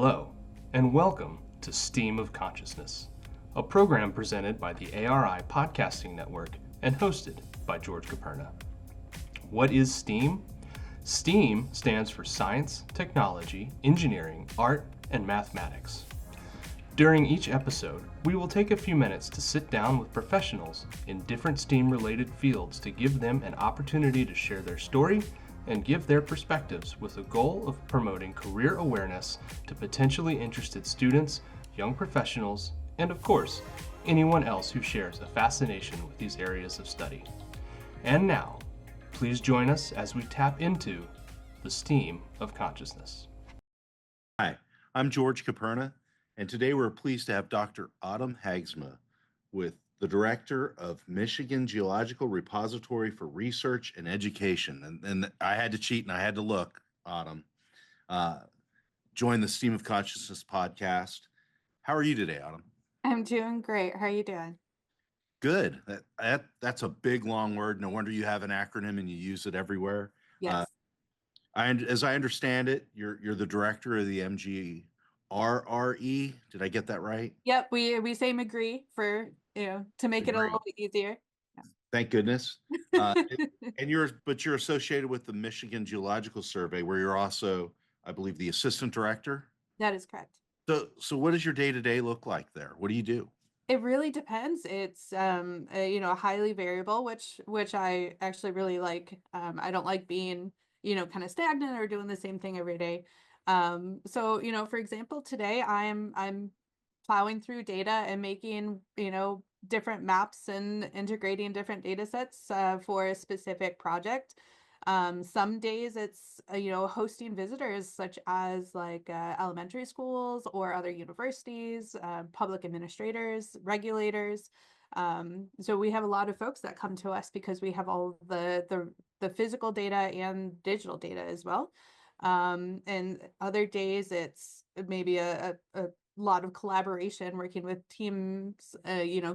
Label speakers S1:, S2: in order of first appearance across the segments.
S1: Hello, and welcome to S.T.E.A.M of Consciousness, a program presented by the ARI Podcasting Network and hosted by George Koperna. What is S.T.E.A.M? S.T.E.A.M stands for Science, Technology, Engineering, Art, and Mathematics. During each episode, we will take a few minutes to sit down with professionals in different STEAM-related fields to give them an opportunity to share their story and give their perspectives with the goal of promoting career awareness to potentially interested students, young professionals, and of course, anyone else who shares a fascination with these areas of study. And now, please join us as we tap into the S.T.E.A.M of consciousness.
S2: Hi, I'm George Koperna, and today we're pleased to have Dr. Haagsma with the Director of Michigan Geological Repository for Research and Education. And I had to cheat and I had to look, Autumn. Join the S.T.E.A.M of Consciousness podcast. How are you today, Autumn?
S3: I'm doing great. How are you doing?
S2: Good. That's a big, long word. No wonder you have an acronym and you use it everywhere.
S3: Yes.
S2: As I understand it, you're the director of the MGRRE. Did I get that right?
S3: Yep. We say MGRRE for to make it a little bit easier.
S2: Thank goodness. And you're associated with the Michigan Geological Survey, where you're also, I believe, the assistant director.
S3: That is correct.
S2: So what does your day-to-day look like there? What do you do?
S3: It really depends. It's highly variable, which I actually really like. I don't like being kind of stagnant or doing the same thing every day. So for example, today I'm plowing through data and making different maps and integrating different data sets for a specific project. Some days it's hosting visitors such as like elementary schools or other universities, public administrators, regulators. So we have a lot of folks that come to us because we have all the physical data and digital data as well. And other days it's maybe a lot of collaboration, working with teams,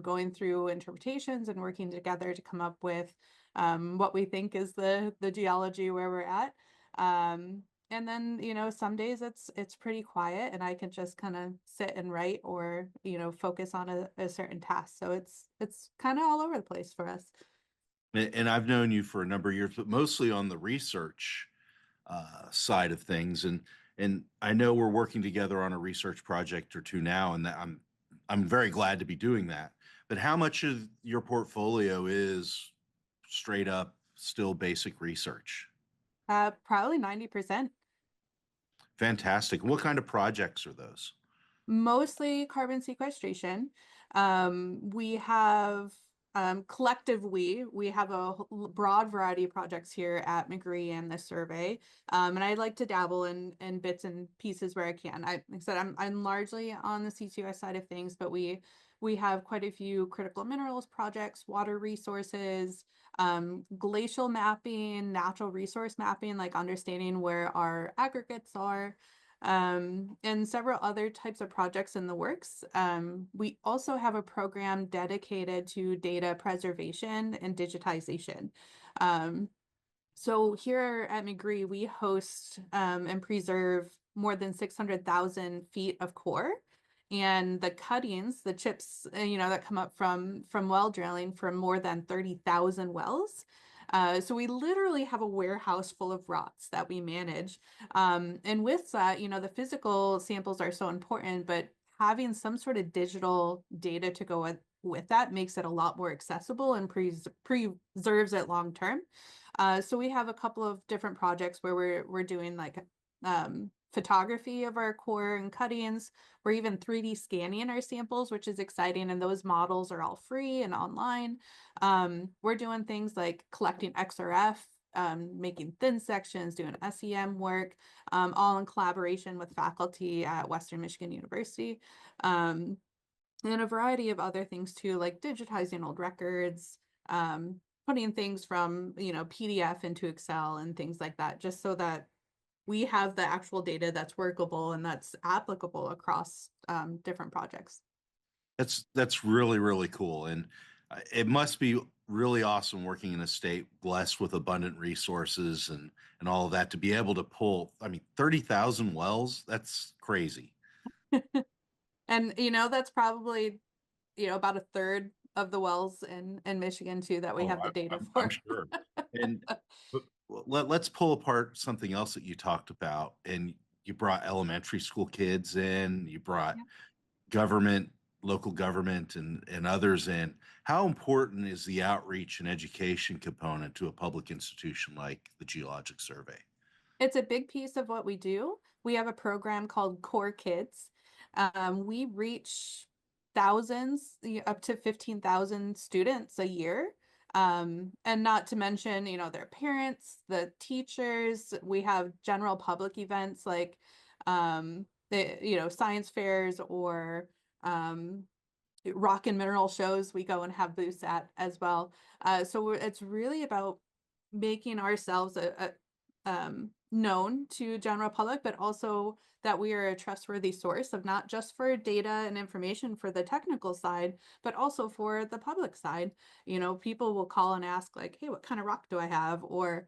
S3: going through interpretations and working together to come up with what we think is the geology where we're at. And then, some days it's pretty quiet and I can just kind of sit and write or, focus on a certain task. So it's kind of all over the place for us.
S2: And I've known you for a number of years, but mostly on the research side of things. And I know we're working together on a research project or two now, and I'm very glad to be doing that. But how much of your portfolio is straight up still basic research?
S3: Probably 90%.
S2: Fantastic. What kind of projects are those?
S3: Mostly carbon sequestration. We have collectively, we have a broad variety of projects here at MGRRE and the survey. And I like to dabble in bits and pieces where I can. Like I said, I'm largely on the CCUS side of things, but we have quite a few critical minerals projects, water resources, glacial mapping, natural resource mapping, like understanding where our aggregates are, and several other types of projects in the works. We also have a program dedicated to data preservation and digitization. So here at MGRRE, we host and preserve more than 600,000 feet of core. And the cuttings, the chips, that come up from well drilling from more than 30,000 wells. So we literally have a warehouse full of rocks that we manage. And with that, the physical samples are so important, but having some sort of digital data to go with that makes it a lot more accessible and preserves it long term. So we have a couple of different projects where we're doing like photography of our core and cuttings. We're even 3D scanning our samples, which is exciting, and those models are all free and online. We're doing things like collecting XRF, making thin sections, doing S.T.E.A.M work, all in collaboration with faculty at Western Michigan University. And a variety of other things too, like digitizing old records, putting things from PDF into Excel and things like that, just so that we have the actual data that's workable and that's applicable across different projects.
S2: That's really, really cool. And it must be really awesome working in a state blessed with abundant resources and all of that to be able to pull, 30,000 wells. That's crazy.
S3: And that's probably about a third of the wells in Michigan too that we
S2: Oh,
S3: have the data
S2: I'm
S3: for.
S2: sure. And but let's pull apart something else that you talked about. And you brought elementary school kids in, you brought
S3: Yeah.
S2: government, local government, and others in. How important is the outreach and education component to a public institution like the Geologic Survey?
S3: It's a big piece of what we do. We have a program called Core Kids. We reach thousands, up to 15,000 students a year. And not to mention, their parents, the teachers. We have general public events like, science fairs or rock and mineral shows we go and have booths at as well. It's really about making ourselves known to general public, but also that we are a trustworthy source of not just for data and information for the technical side, but also for the public side. People will call and ask like, hey, what kind of rock do I have? Or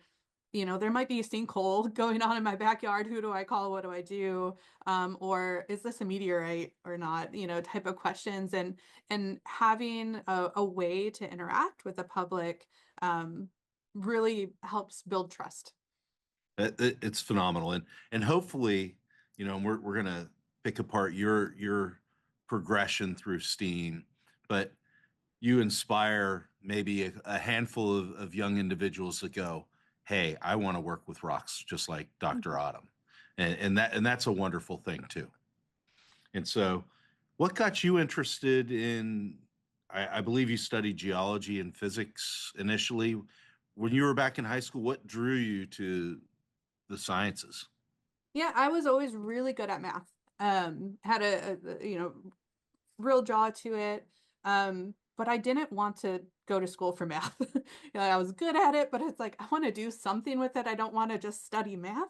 S3: there might be a sinkhole going on in my backyard. Who do I call? What do I do? Or is this a meteorite or not? Type of questions, and having a way to interact with the public really helps build trust.
S2: It's phenomenal, and hopefully, we're gonna pick apart your progression through STEAM, but you inspire maybe a handful of young individuals that go, "Hey, I want to work with rocks just like Dr. Autumn," and that's a wonderful thing too. And so, what got you interested in? I believe you studied geology and physics initially. When you were back in high school, what drew you to the sciences?
S3: Yeah, I was always really good at math. Had a real jaw to it. But I didn't want to go to school for math. I was good at it, but it's like I want to do something with it. I don't want to just study math.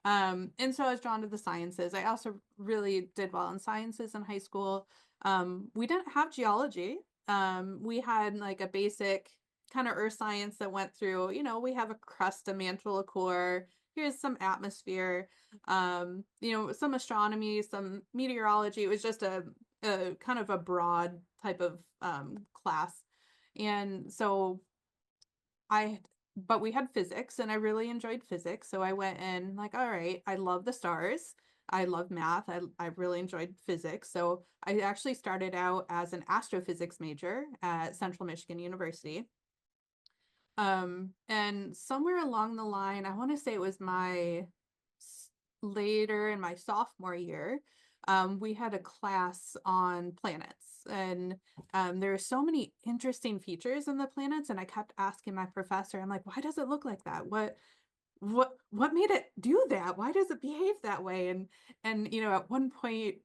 S3: And so I was drawn to the sciences. I also really did well in sciences in high school. We didn't have geology. We had like a basic kind of earth science that went through, we have a crust, a mantle, a core. Here's some atmosphere, some astronomy, some meteorology. It was just a kind of a broad type of class. And so I, but we had physics and I really enjoyed physics. So I went in like, all right, I love the stars. I love math. I really enjoyed physics. So I actually started out as an astrophysics major at Central Michigan University. And somewhere along the line, I want to say it was later in my sophomore year, we had a class on planets, and there are so many interesting features in the planets. And I kept asking my professor, I'm like, why does it look like that? What made it do that? Why does it behave that way? And at one point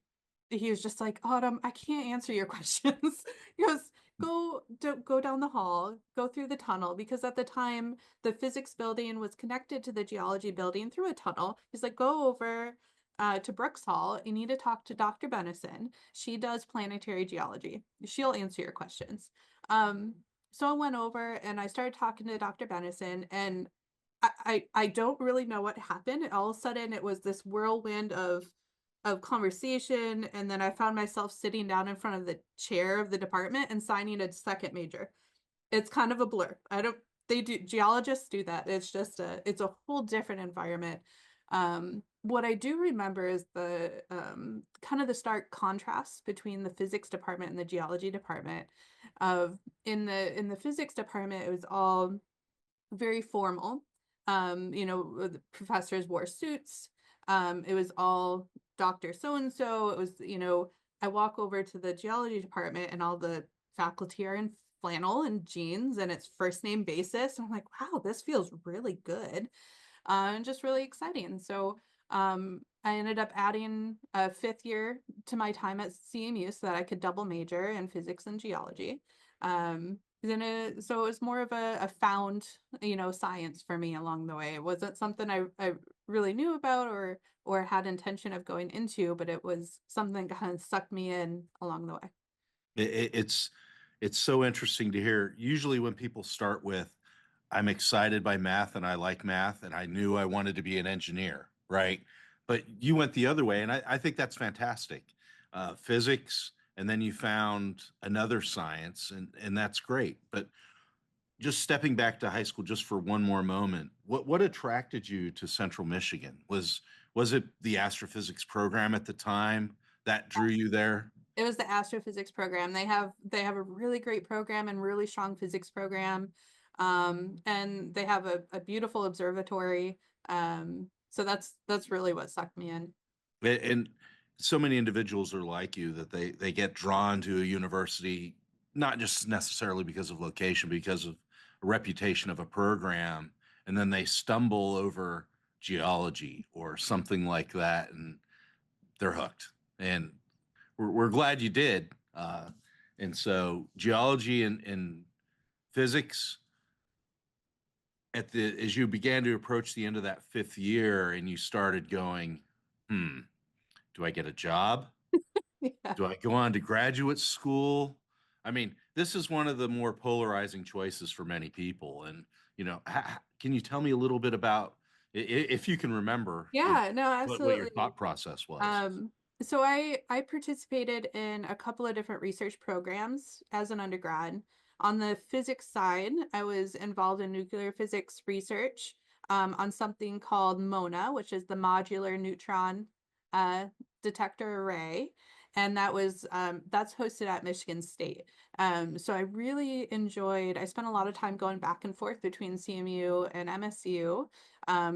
S3: he was just like, Autumn, I can't answer your questions. He goes, go down the hall, go through the tunnel, because at the time the physics building was connected to the geology building through a tunnel. He's like, go over to Brooks Hall. You need to talk to Dr. Benison. She does planetary geology. She'll answer your questions. So I went over and I started talking to Dr. Benison, and I don't really know what happened. All of a sudden it was this whirlwind of conversation, and then I found myself sitting down in front of the chair of the department and signing a second major. It's kind of a blur. I don't They do, geologists do that. It's a whole different environment. What I do remember is the kind of the stark contrast between the physics department and the geology department. Of in the physics department, it was all very formal. The professors wore suits. It was all Dr. So and so. It was, I walk over to the geology department and all the faculty are in flannel and jeans and it's first name basis. And I'm like, wow, this feels really good, and just really exciting. So I ended up adding a fifth year to my time at CMU so that I could double major in physics and geology. So it was more of a found, science for me along the way. It wasn't something I really knew about or had intention of going into, but it was something that kind of sucked me in along the way.
S2: It's so interesting to hear. Usually, when people start with, "I'm excited by math and I like math and I knew I wanted to be an engineer," right? But you went the other way, and I think that's fantastic. physics, and then you found another science, and that's great. But just stepping back to high school just for one more moment, what attracted you to Central Michigan? Was it the astrophysics program at the time that drew you there?
S3: It was the astrophysics program. They have a really great program and really strong physics program. And they have a beautiful observatory. So that's really what sucked me in.
S2: And so many individuals are like you that they get drawn to a university not just necessarily because of location, because of a reputation of a program, and then they stumble over geology or something like that, and they're hooked. And we're glad you did. And so geology and physics at the as you began to approach the end of that fifth year and you started going, do I get a job?
S3: Yeah.
S2: Do I go on to graduate school? I mean, this is one of the more polarizing choices for many people. And, can you tell me a little bit about, if you can remember,
S3: Yeah, no,
S2: what your
S3: absolutely.
S2: thought process was?
S3: Um, so I participated in a couple of different research programs as an undergrad. On the physics side, I was involved in nuclear physics research on something called MONA, which is the Modular Neutron uh, Detector Array, and that's hosted at Michigan State. So I really enjoyed. I spent a lot of time going back and forth between CMU and MSU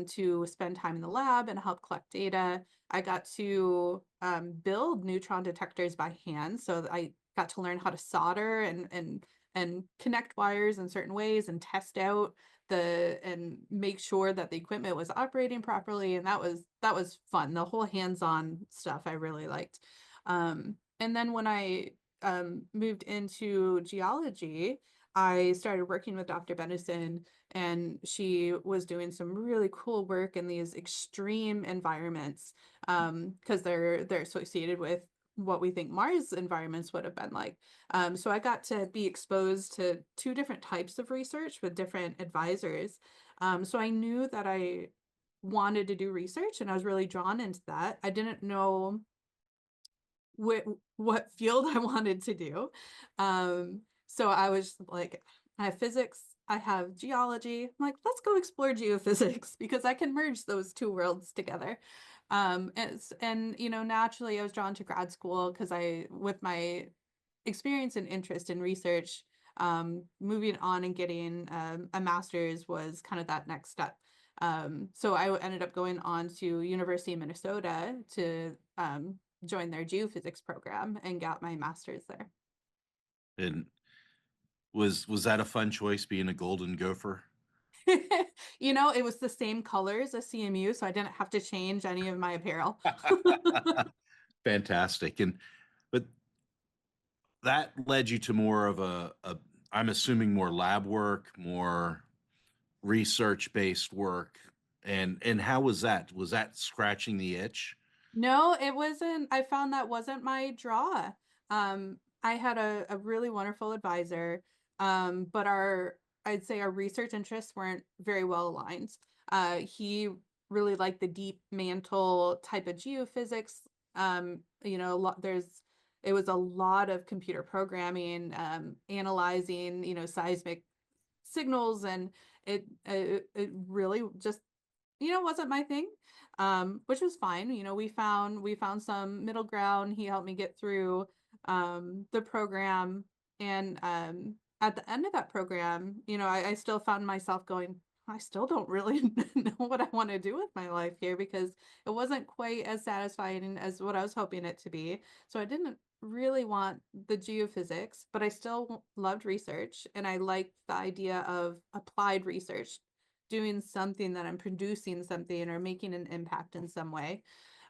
S3: to spend time in the lab and help collect data. I got to build neutron detectors by hand, so I got to learn how to solder and connect wires in certain ways and test out and make sure that the equipment was operating properly. And that was fun. The whole hands-on stuff I really liked. And then when I moved into geology, I started working with Dr. Benison, and she was doing some really cool work in these extreme environments because they're associated with what we think Mars environments would have been like. So I got to be exposed to two different types of research with different advisors. So I knew that I wanted to do research, and I was really drawn into that. I didn't know what field I wanted to do. So I was like, I have physics, I have geology. I'm like, let's go explore geophysics because I can merge those two worlds together. And naturally I was drawn to grad school because with my experience and interest in research, moving on and getting a master's was kind of that next step. So I ended up going on to University of Minnesota to join their geophysics program and got my master's there.
S2: And was that a fun choice being a golden gopher?
S3: It was the same colors as CMU, so I didn't have to change any of my apparel.
S2: Fantastic. But that led you to more of I'm assuming more lab work, more research based work. And how was that? Was that scratching the itch?
S3: No, it wasn't. I found that wasn't my draw. I had a really wonderful advisor, but I'd say our research interests weren't very well aligned. He really liked the deep mantle type of geophysics. It was a lot of computer programming, analyzing, seismic signals, and it really just wasn't my thing, which was fine. We found some middle ground. He helped me get through the program, and at the end of that program, I still found myself going, I still don't really know what I want to do with my life here because it wasn't quite as satisfying as what I was hoping it to be. So I didn't really want the geophysics, but I still loved research, and I liked the idea of applied research, doing something that I'm producing something or making an impact in some way.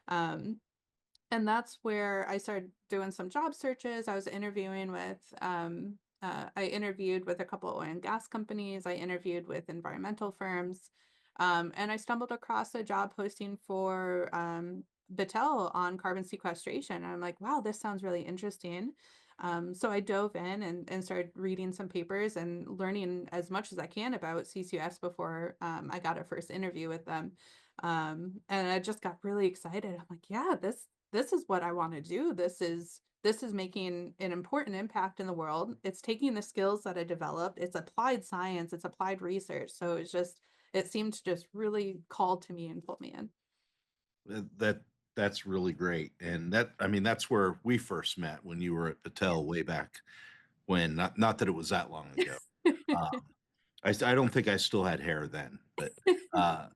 S3: Um, and that's where I started doing some job searches. I interviewed with a couple of oil and gas companies. I interviewed with environmental firms. And I stumbled across a job posting for Battelle on carbon sequestration. And I'm like, wow, this sounds really interesting. So I dove in and started reading some papers and learning as much as I can about CCUS before I got a first interview with them. And I just got really excited. I'm like, yeah, this is what I want to do. This is making an important impact in the world. It's taking the skills that I developed. It's applied science, it's applied research. So it seemed to just really call to me and pull me in.
S2: That's really great. And that's where we first met, when you were at Battelle way back when. Not that it was that long ago. Um, I don't think I still had hair then, but uh,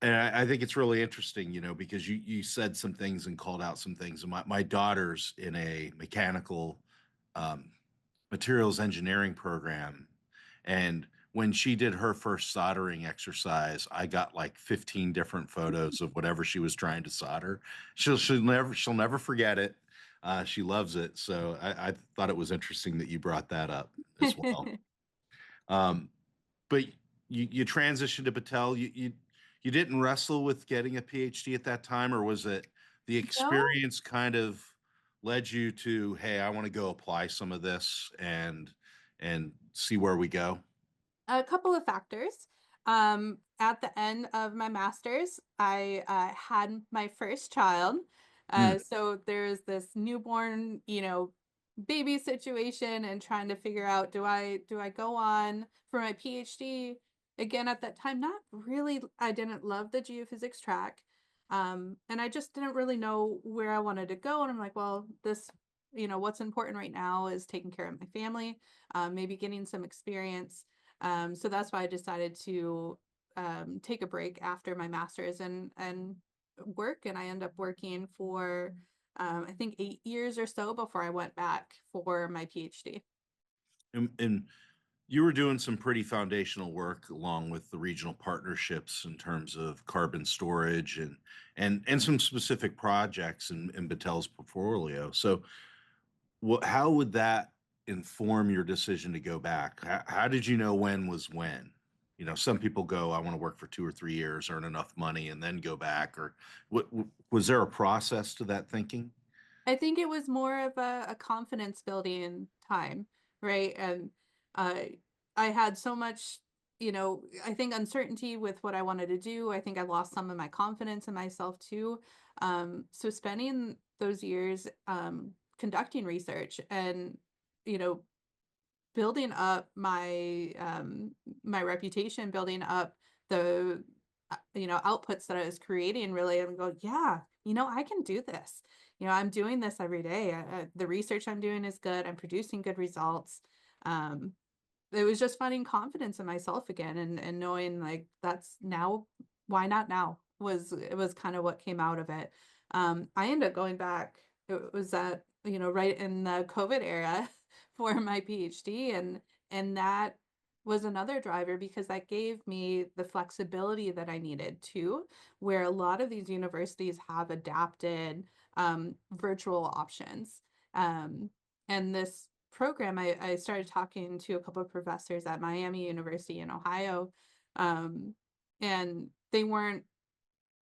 S2: and I think it's really interesting, because you said some things and called out some things. And my daughter's in a mechanical um, materials engineering program, and when she did her first soldering exercise, I got like 15 different photos of whatever she was trying to solder. She'll never forget it. She loves it. So I thought it was interesting that you brought that up as well. Um, but you transitioned to Battelle. You didn't wrestle with getting a PhD at that time, or was it the
S3: No,
S2: experience kind of led you to, hey, I want to go apply some of this and see where we go?
S3: a couple of factors. At the end of my master's, I had my first child.
S2: Mm,
S3: So there's this newborn, baby situation and trying to figure out, do I go on for my PhD? Again, at that time, not really, I didn't love the geophysics track. And I just didn't really know where I wanted to go. And I'm like, well, what's important right now is taking care of my family, maybe getting some experience. So that's why I decided to take a break after my master's and work. And I ended up working for I think 8 years or so before I went back for my PhD.
S2: and you were doing some pretty foundational work along with the regional partnerships in terms of carbon storage and some specific projects in Battelle's portfolio. So how would that inform your decision to go back? How did you know when was when? Some people go, I want to work for 2 or 3 years, earn enough money, and then go back. Or was there a process to that thinking?
S3: I think it was more of a confidence building time, right? And uh, I had so much, I think uncertainty with what I wanted to do. I think I lost some of my confidence in myself too. So spending those years conducting research and, you know, building up my reputation, building up the outputs that I was creating, really, and go, yeah, I can do this. I'm doing this every day. The research I'm doing is good. I'm producing good results. Um, it was just finding confidence in myself again, and knowing like that's now, why not now, it was kind of what came out of it. I ended up going back. It was at, right in the COVID era for my PhD, and that was another driver because that gave me the flexibility that I needed too, where a lot of these universities have adapted virtual options. Um, and this program, I started talking to a couple of professors at Miami University in Ohio, um, and they weren't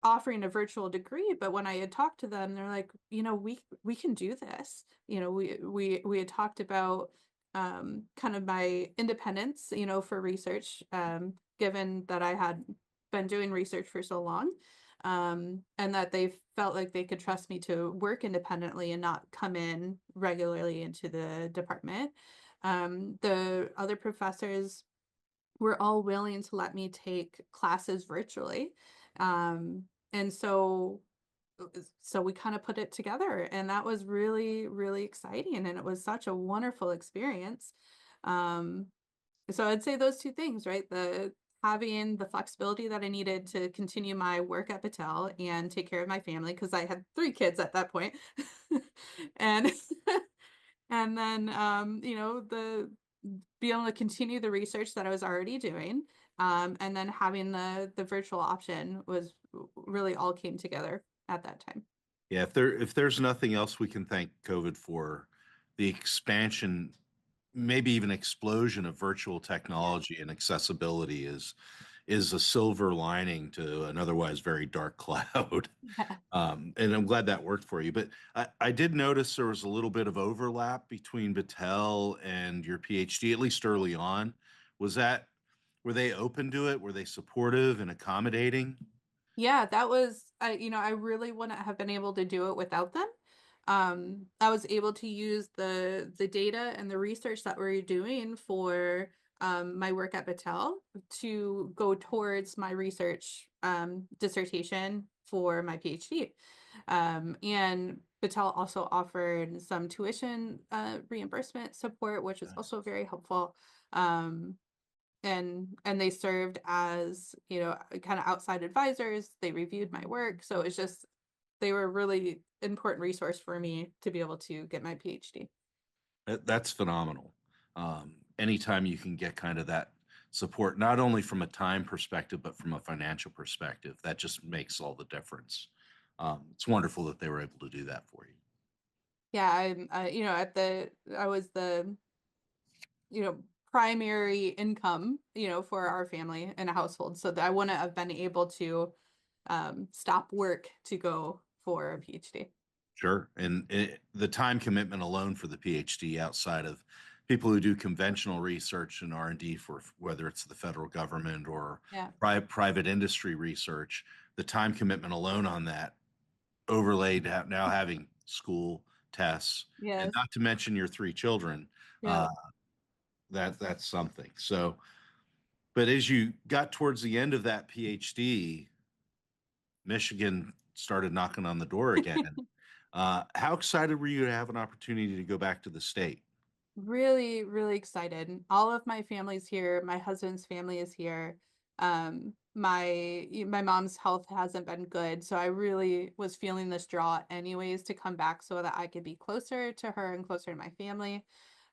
S3: offering a virtual degree, but when I had talked to them, they're like, we can do this. We had talked about kind of my independence, for research, given that I had been doing research for so long, and that they felt like they could trust me to work independently and not come in regularly into the department. The other professors were all willing to let me take classes virtually. Um, and so we kind of put it together, and that was really, really exciting. And it was such a wonderful experience. Um, so I'd say those two things, right? The having the flexibility that I needed to continue my work at Battelle and take care of my family, because I had 3 kids at that point. And and then the be able to continue the research that I was already doing. And then having the virtual option was really all came together at that time.
S2: Yeah, if there's nothing else we can thank COVID for, the expansion, maybe even explosion of virtual
S3: Yeah.
S2: technology and accessibility is a silver lining to an otherwise very dark cloud.
S3: Yeah.
S2: And I'm glad that worked for you. But I did notice there was a little bit of overlap between Battelle and your PhD, at least early on. Was that, were they open to it? Were they supportive and accommodating?
S3: Yeah, that was, I really wouldn't have been able to do it without them. I was able to use the data and the research that we are doing for my work at Battelle to go towards my research dissertation for my PhD. And Battelle also offered some tuition reimbursement support, which was
S2: Nice.
S3: also very helpful. Um, and they served as, kind of outside advisors. They reviewed my work, so it's just they were a really important resource for me to be able to get my PhD.
S2: That's phenomenal. Anytime you can get kind of that support, not only from a time perspective, but from a financial perspective, that just makes all the difference. It's wonderful that they were able to do that for you.
S3: Yeah, I was the, primary income, for our family and a household, so that I wouldn't have been able to stop work to go for a PhD.
S2: Sure. And the time commitment alone for the PhD outside of people who do conventional research and R&D for whether it's the federal government or
S3: Yeah.
S2: private industry research, the time commitment alone on that overlaid now having school tests and
S3: Yes.
S2: not to mention your three children,
S3: Yeah.
S2: uh, that's something. So, but as you got towards the end of that PhD, Michigan started knocking on the door again. How excited were you to have an opportunity to go back to the state?
S3: Really, really excited. All of my family's here. My husband's family is here. My mom's health hasn't been good, so I really was feeling this draw anyways to come back so that I could be closer to her and closer to my family.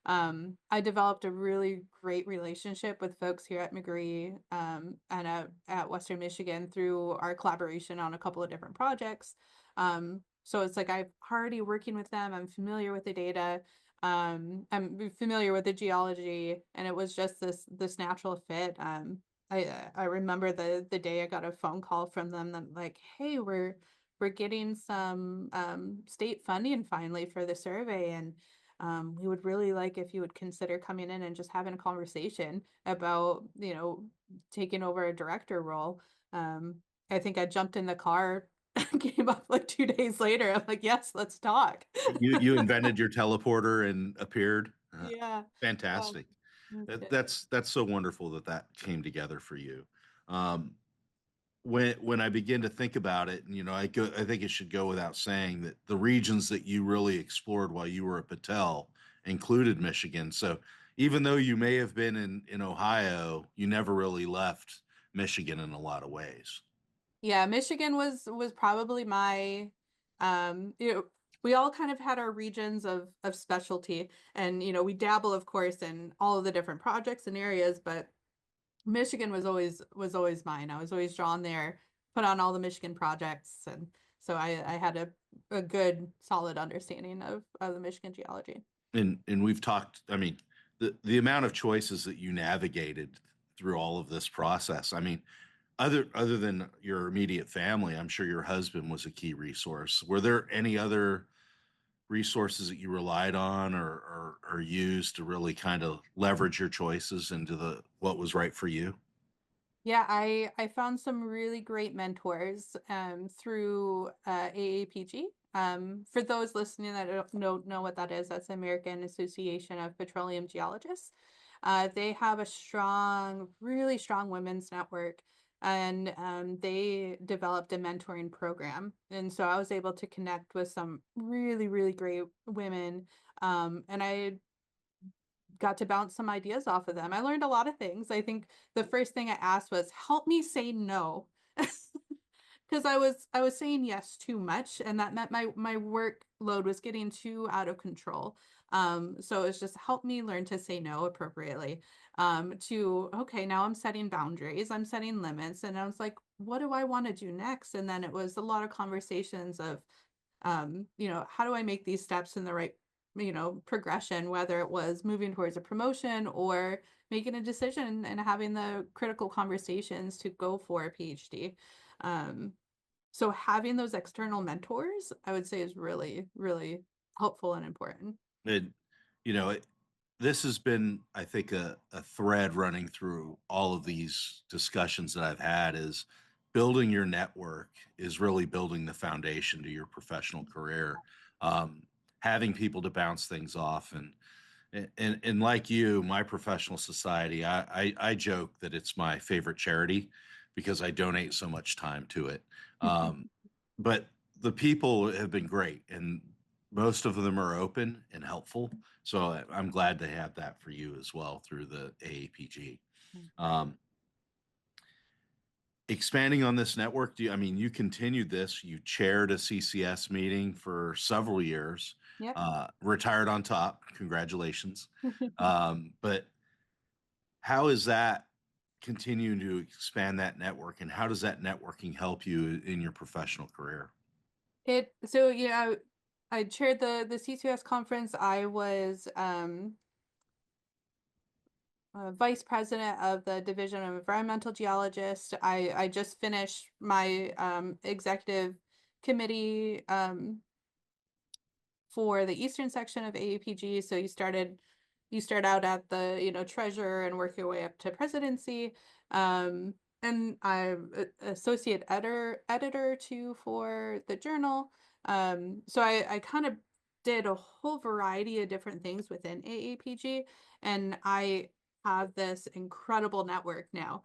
S3: I developed a really great relationship with folks here at McGree, and at Western Michigan through our collaboration on a couple of different projects. So it's like I'm already working with them. I'm familiar with the data. I'm familiar with the geology, and it was just this natural fit. I remember the day I got a phone call from them that like, hey, we're getting some state funding finally for the survey, and we would really like if you would consider coming in and just having a conversation about, taking over a director role. Um, I think I jumped in the car, came up like 2 days later. I'm like, yes, let's talk.
S2: You invented your teleporter and appeared.
S3: Yeah. Um,
S2: Fantastic.
S3: okay.
S2: That's so wonderful that that came together for you. Um, when I begin to think about it, and I think it should go without saying that the regions that you really explored while you were at Patel included Michigan. So even though you may have been in Ohio, you never really left Michigan in a lot of ways.
S3: Yeah, Michigan was probably my we all kind of had our regions of specialty, and we dabble of course in all of the different projects and areas, but Michigan was always mine. I was always drawn there, put on all the Michigan projects, and so I had a good solid understanding of the Michigan geology.
S2: And we've talked, I mean, the amount of choices that you navigated through all of this process. I mean, other than your immediate family, I'm sure your husband was a key resource. Were there any other resources that you relied on or used to really kind of leverage your choices into the what was right for you?
S3: Yeah, I found some really great mentors through AAPG. For those listening that don't know what that is, that's the American Association of Petroleum Geologists. They have a strong, really strong women's network, and they developed a mentoring program. And so I was able to connect with some really, really great women, and I got to bounce some ideas off of them. I learned a lot of things. I think the first thing I asked was, "Help me say no." Because I was saying yes too much, and that meant my workload was getting too out of control. So it's just help me learn to say no appropriately. To okay, now I'm setting boundaries, I'm setting limits, and I was like, what do I want to do next? And then it was a lot of conversations of how do I make these steps in the right, progression, whether it was moving towards a promotion or making a decision and having the critical conversations to go for a PhD. Um, so having those external mentors, I would say is really, really helpful and important.
S2: And you know, it, this has been, I think, a thread running through all of these discussions that I've had is building your network is really building the foundation to your professional career. Having people to bounce things off, and like you, my professional society, I joke that it's my favorite charity because I donate so much time to it. But the people have been great, and most of them are open and helpful. So I'm glad to have that for you as well through the AAPG. Expanding on this network, you continued this, you chaired a CCS meeting for several years,
S3: Yep.
S2: retired on top, congratulations. But how is that continuing to expand that network, and how does that networking help you in your professional career?
S3: I chaired the CCS conference. I was vice president of the Division of Environmental Geologists. I just finished my executive committee for the eastern section of AAPG. So you start out at the treasurer and work your way up to presidency. And I'm associate editor too for the journal. So I kind of did a whole variety of different things within AAPG, and I have this incredible network now.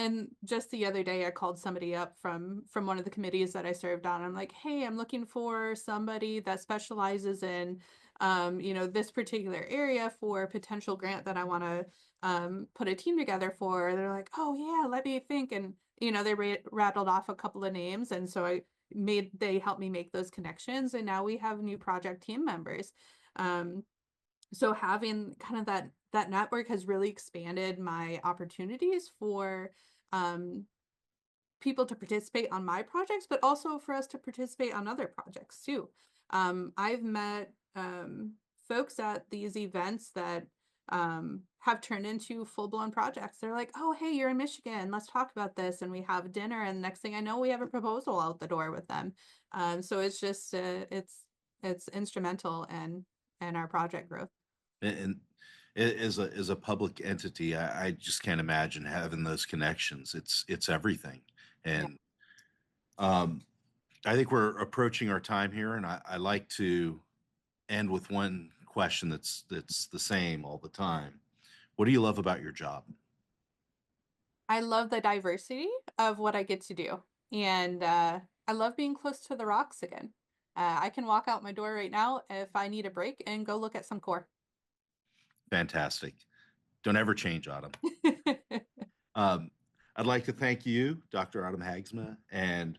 S3: And just the other day, I called somebody up from one of the committees that I served on. I'm like, hey, I'm looking for somebody that specializes in, this particular area for a potential grant that I want to put a team together for. They're like, oh yeah, let me think. And, they rattled off a couple of names. And so they helped me make those connections. And now we have new project team members. So having kind of that network has really expanded my opportunities for people to participate on my projects, but also for us to participate on other projects too. I've met folks at these events that have turned into full-blown projects. They're like, oh, hey, you're in Michigan, let's talk about this. And we have dinner, and next thing I know, we have a proposal out the door with them. So it's just it's instrumental in our project growth.
S2: And as a public entity, I just can't imagine having those connections. It's everything. And I think we're approaching our time here, and I like to end with one question that's the same all the time. What do you love about your job?
S3: I love the diversity of what I get to do. And I love being close to the rocks again. I can walk out my door right now if I need a break and go look at some core.
S2: Fantastic. Don't ever change, Autumn. I'd like to thank you, Dr. Autumn Haagsma, and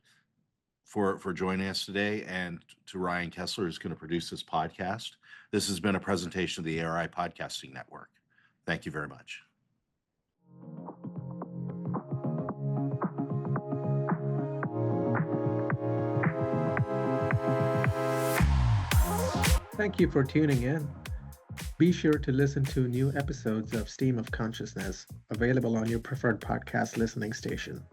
S2: for joining us today, and to Ryan Kessler, who's going to produce this podcast. This has been a presentation of the ARI Podcasting Network. Thank you very much.
S4: Thank you for tuning in. Be sure to listen to new episodes of Stream of Consciousness, available on your preferred podcast listening station.